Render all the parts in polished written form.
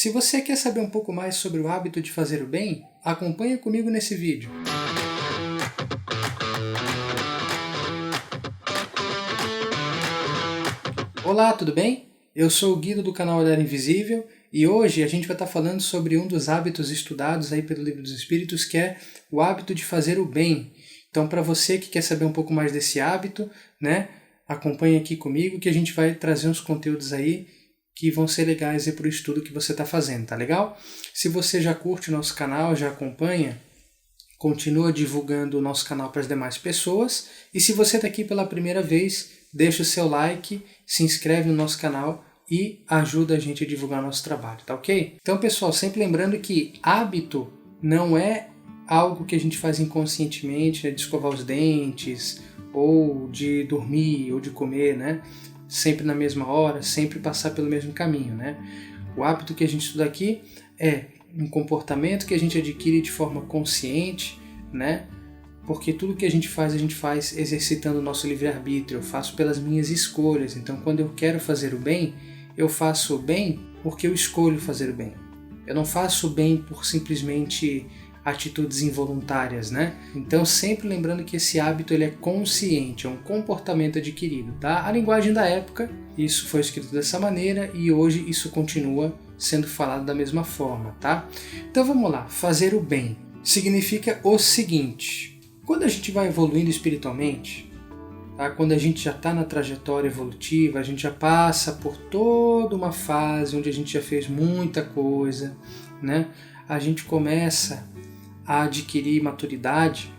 Se você quer saber um pouco mais sobre o hábito de fazer o bem, acompanha comigo nesse vídeo. Olá, tudo bem? Eu sou o Guido do canal Olhar Invisível e hoje a gente vai estar falando sobre um dos hábitos estudados aí pelo Livro dos Espíritos, que é o hábito de fazer o bem. Então, para você que quer saber um pouco mais desse hábito, acompanhe aqui comigo que a gente vai trazer uns conteúdos aí que vão ser legais para o estudo que você está fazendo, tá legal? Se você já curte o nosso canal, já acompanha, continua divulgando o nosso canal para as demais pessoas. E se você está aqui pela primeira vez, deixa o seu like, se inscreve no nosso canal e ajuda a gente a divulgar nosso trabalho, tá ok? Então, pessoal, sempre lembrando que hábito não é algo que a gente faz inconscientemente, de escovar os dentes, ou de dormir, ou de comer, sempre na mesma hora, sempre passar pelo mesmo caminho, O hábito que a gente estuda aqui é um comportamento que a gente adquire de forma consciente, Porque tudo que a gente faz exercitando o nosso livre-arbítrio. Eu faço pelas minhas escolhas. Então, quando eu quero fazer o bem, eu faço o bem porque eu escolho fazer o bem. Eu não faço o bem por simplesmente atitudes involuntárias, Então, sempre lembrando que esse hábito ele é consciente, é um comportamento adquirido, tá? A linguagem da época, isso foi escrito dessa maneira e hoje isso continua sendo falado da mesma forma, tá? Então, vamos lá. Fazer o bem significa o seguinte: quando a gente vai evoluindo espiritualmente, tá? Quando a gente já está na trajetória evolutiva, a gente já passa por toda uma fase onde a gente já fez muita coisa, A gente começa a adquirir maturidade,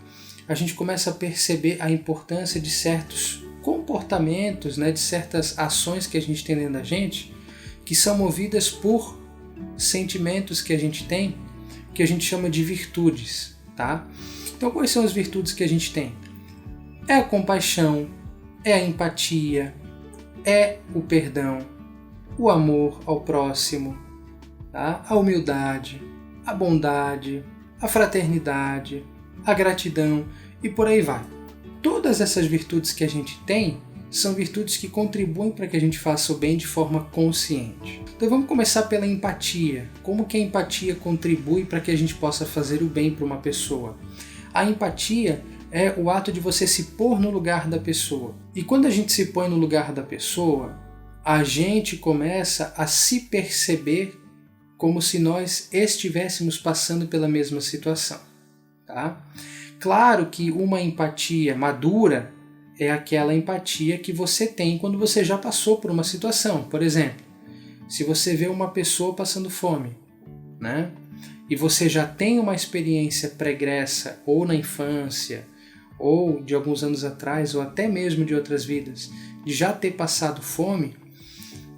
a gente começa a perceber a importância de certos comportamentos, de certas ações que a gente tem dentro da gente, que são movidas por sentimentos que a gente tem, que a gente chama de virtudes, tá? Então, quais são as virtudes que a gente tem? É a compaixão, é a empatia, é o perdão, o amor ao próximo, tá? A humildade, a bondade, a fraternidade, a gratidão e por aí vai. Todas essas virtudes que a gente tem são virtudes que contribuem para que a gente faça o bem de forma consciente. Então vamos começar pela empatia. Como que a empatia contribui para que a gente possa fazer o bem para uma pessoa? A empatia é o ato de você se pôr no lugar da pessoa. E quando a gente se põe no lugar da pessoa, a gente começa a se perceber como se nós estivéssemos passando pela mesma situação, tá? Claro que uma empatia madura é aquela empatia que você tem quando você já passou por uma situação. Por exemplo, se você vê uma pessoa passando fome, e você já tem uma experiência pregressa, ou na infância, ou de alguns anos atrás, ou até mesmo de outras vidas, de já ter passado fome,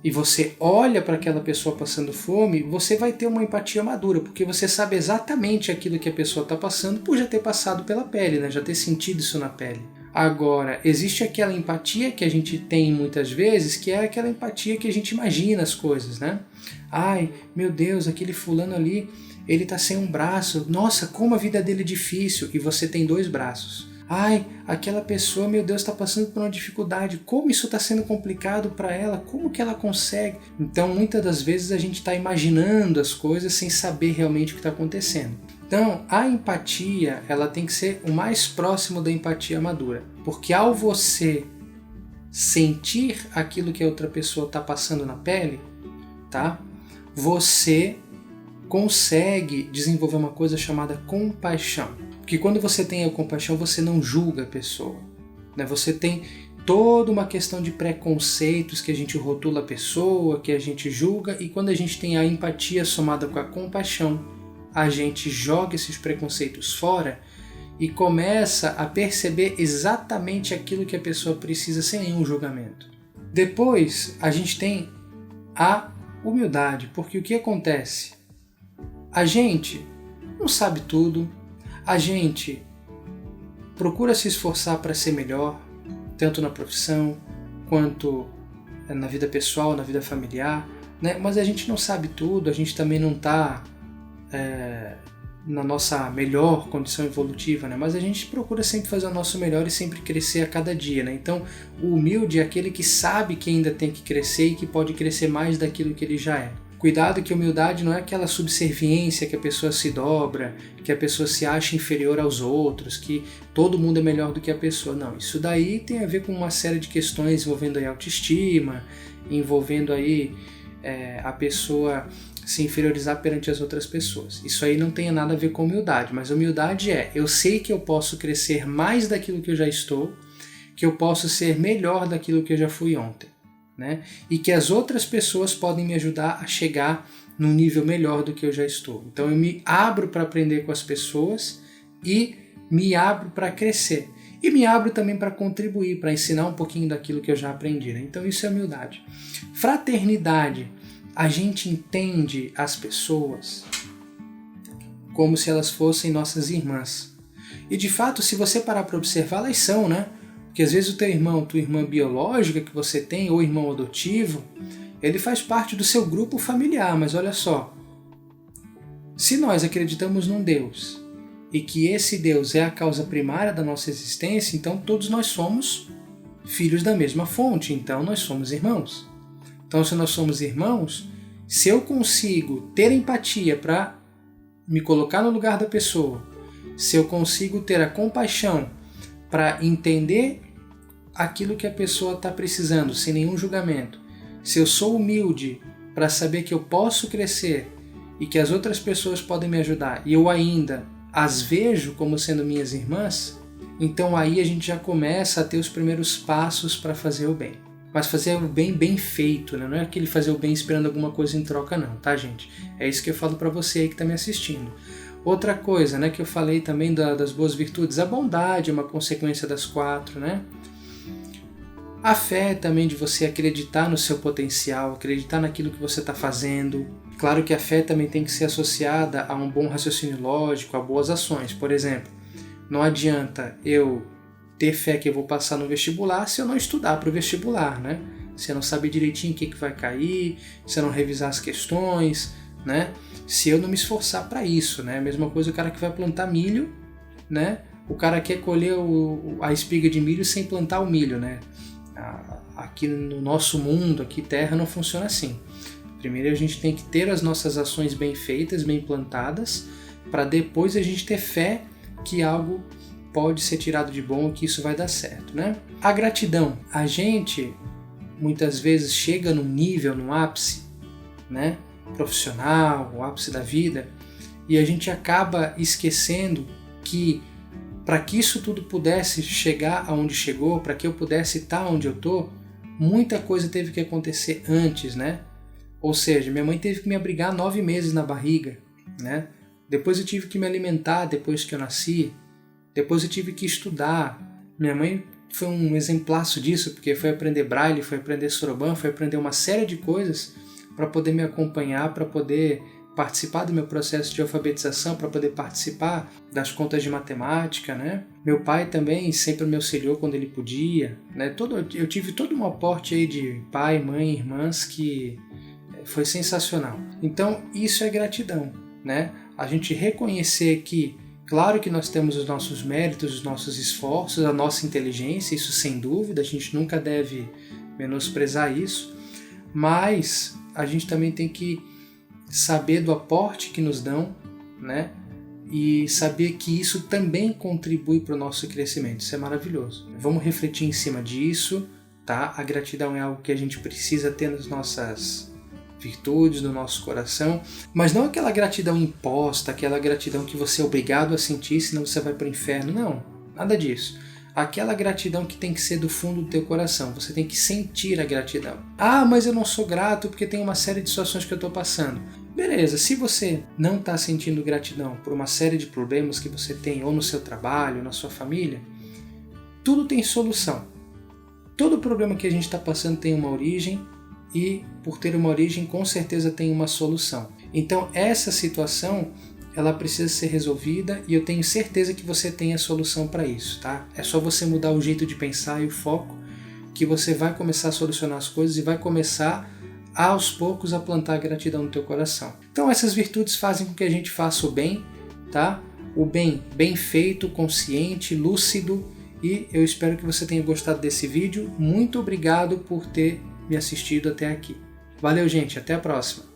e você olha para aquela pessoa passando fome, você vai ter uma empatia madura, porque você sabe exatamente aquilo que a pessoa está passando por já ter passado pela pele, já ter sentido isso na pele. Agora, existe aquela empatia que a gente tem muitas vezes, que é aquela empatia que a gente imagina as coisas, Ai, meu Deus, aquele fulano ali, ele está sem um braço, nossa, como a vida dele é difícil, e você tem 2 braços. Ai, aquela pessoa, meu Deus, está passando por uma dificuldade, como isso está sendo complicado para ela, como que ela consegue? Então, muitas das vezes a gente está imaginando as coisas sem saber realmente o que está acontecendo. Então, a empatia, ela tem que ser o mais próximo da empatia madura, porque ao você sentir aquilo que a outra pessoa está passando na pele, tá? Você consegue desenvolver uma coisa chamada compaixão. Porque quando você tem a compaixão, você não julga a pessoa. Você tem toda uma questão de preconceitos que a gente rotula a pessoa, que a gente julga, e quando a gente tem a empatia somada com a compaixão, a gente joga esses preconceitos fora e começa a perceber exatamente aquilo que a pessoa precisa sem nenhum julgamento. Depois, a gente tem a humildade, porque o que acontece? A gente não sabe tudo, a gente procura se esforçar para ser melhor, tanto na profissão quanto na vida pessoal, na vida familiar, mas a gente não sabe tudo, a gente também não está na nossa melhor condição evolutiva, né? Mas a gente procura sempre fazer o nosso melhor e sempre crescer a cada dia, né? Então, o humilde é aquele que sabe que ainda tem que crescer e que pode crescer mais daquilo que ele já é. Cuidado que humildade não é aquela subserviência que a pessoa se dobra, que a pessoa se acha inferior aos outros, que todo mundo é melhor do que a pessoa. Não, isso daí tem a ver com uma série de questões envolvendo aí autoestima, envolvendo aí a pessoa se inferiorizar perante as outras pessoas. Isso aí não tem nada a ver com humildade, mas humildade eu sei que eu posso crescer mais daquilo que eu já estou, que eu posso ser melhor daquilo que eu já fui ontem, né? E que as outras pessoas podem me ajudar a chegar num nível melhor do que eu já estou. Então eu me abro para aprender com as pessoas e me abro para crescer. E me abro também para contribuir, para ensinar um pouquinho daquilo que eu já aprendi, né? Então isso é humildade. Fraternidade. A gente entende as pessoas como se elas fossem nossas irmãs. E de fato, se você parar para observar, elas são, né? Porque às vezes o teu irmão, tua irmã biológica que você tem, ou irmão adotivo, ele faz parte do seu grupo familiar, mas olha só, se nós acreditamos num Deus e que esse Deus é a causa primária da nossa existência, então todos nós somos filhos da mesma fonte, então nós somos irmãos. Então se nós somos irmãos, se eu consigo ter empatia para me colocar no lugar da pessoa, se eu consigo ter a compaixão para entender aquilo que a pessoa está precisando, sem nenhum julgamento, se eu sou humilde para saber que eu posso crescer e que as outras pessoas podem me ajudar e eu ainda as vejo como sendo minhas irmãs, então aí a gente já começa a ter os primeiros passos para fazer o bem. Mas fazer o bem bem feito, né? Não é aquele fazer o bem esperando alguma coisa em troca não, tá, gente? É isso que eu falo para você aí que está me assistindo. Outra coisa, né, que eu falei também das boas virtudes, a bondade é uma consequência das 4, né? A fé também de você acreditar no seu potencial, acreditar naquilo que você está fazendo. Claro que a fé também tem que ser associada a um bom raciocínio lógico, a boas ações. Por exemplo, não adianta eu ter fé que eu vou passar no vestibular se eu não estudar para o vestibular, né? Se eu não saber direitinho o que vai cair, se eu não revisar as questões, né? Se eu não me esforçar para isso, né? A mesma coisa o cara que vai plantar milho, né? O cara quer colher a espiga de milho sem plantar o milho, né? Aqui no nosso mundo, aqui terra, não funciona assim. Primeiro a gente tem que ter as nossas ações bem feitas, bem plantadas, para depois a gente ter fé que algo pode ser tirado de bom e que isso vai dar certo, né? A gratidão. A gente muitas vezes chega num nível, num ápice, né? Profissional, o ápice da vida, e a gente acaba esquecendo que para que isso tudo pudesse chegar aonde chegou, para que eu pudesse estar onde eu estou, muita coisa teve que acontecer antes, né? Ou seja, minha mãe teve que me abrigar 9 meses na barriga, né? Depois eu tive que me alimentar depois que eu nasci, depois eu tive que estudar. Minha mãe foi um exemplaço disso, porque foi aprender braille, foi aprender soroban, foi aprender uma série de coisas para poder me acompanhar, para poder participar do meu processo de alfabetização, para poder participar das contas de matemática, né? Meu pai também sempre me auxiliou quando ele podia, né? Eu tive todo um aporte aí de pai, mãe, irmãs que foi sensacional. Então isso é gratidão, né? A gente reconhecer que, claro que nós temos os nossos méritos, os nossos esforços, a nossa inteligência, isso sem dúvida, a gente nunca deve menosprezar isso, mas a gente também tem que saber do aporte que nos dão, né? E saber que isso também contribui para o nosso crescimento. Isso é maravilhoso. Vamos refletir em cima disso, tá? A gratidão é algo que a gente precisa ter nas nossas virtudes, no nosso coração, mas não aquela gratidão imposta, aquela gratidão que você é obrigado a sentir, senão você vai para o inferno. Não, nada disso. Aquela gratidão que tem que ser do fundo do teu coração, você tem que sentir a gratidão. Ah, mas eu não sou grato porque tem uma série de situações que eu estou passando. Beleza, se você não está sentindo gratidão por uma série de problemas que você tem, ou no seu trabalho, ou na sua família, tudo tem solução. Todo problema que a gente está passando tem uma origem, e por ter uma origem, com certeza tem uma solução. Então essa situação, ela precisa ser resolvida e eu tenho certeza que você tem a solução para isso, tá? É só você mudar o jeito de pensar e o foco que você vai começar a solucionar as coisas e vai começar aos poucos a plantar a gratidão no teu coração. Então essas virtudes fazem com que a gente faça o bem, tá? O bem bem feito, consciente, lúcido, e eu espero que você tenha gostado desse vídeo. Muito obrigado por ter me assistido até aqui. Valeu, gente, até a próxima!